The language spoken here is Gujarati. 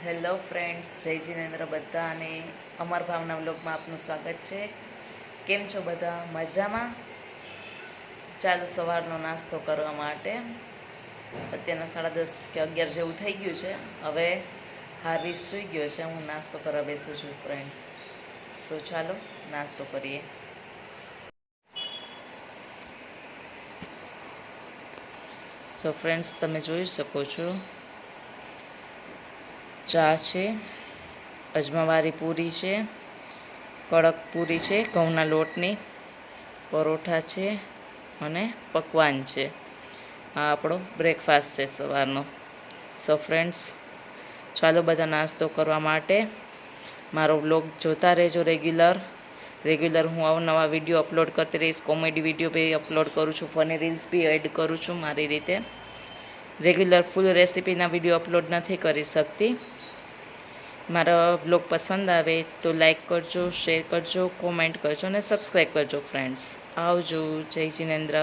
હેલો ફ્રેન્ડ્સ, જય જિનેન્દ્ર બધાને અમર ભાવના વ્લોગમાં આપનું સ્વાગત છે। કેમ છો બધા? મજામાં? ચાલો સવારનો નાસ્તો કરવા માટે અત્યારના 10:30 કે 11 જેવું થઈ ગયું છે। હવે હાર્વિસ સૂઈ ગયો છે, હું નાસ્તો કરવા બેસું છું ફ્રેન્ડ્સ। સો ચાલો નાસ્તો કરીએ। સો ફ્રેન્ડ્સ, તમે જોઈ શકો છો ચા છે, અજમાવાળી પૂરી છે, કડક પૂરી છે ઘઉંના લોટની, પરોઠા છે અને પકવાન છે। આ આપણો બ્રેકફાસ્ટ છે સવારનો। સો ફ્રેન્ડ્સ, ચાલો બધા નાસ્તો કરવા માટે મારો વ્લોગ જોતા રહેજો। રેગ્યુલર હું અવનવા વિડીયો અપલોડ કરતી રહીશ। કોમેડી વિડીયો બી અપલોડ કરું છું, ફની રીલ્સ બી એડ કરું છું મારી રીતે। રેગ્યુલર ફૂલ રેસીપીના વિડીયો અપલોડ નથી કરી શકતી। મારા વ્લોગ પસંદ આવે તો લાઈક કરજો, શેર કરજો, કોમેન્ટ કરજો અને સબસ્ક્રાઈબ કરજો ફ્રેન્ડ્સ। આવજો, જય જિનેન્દ્ર।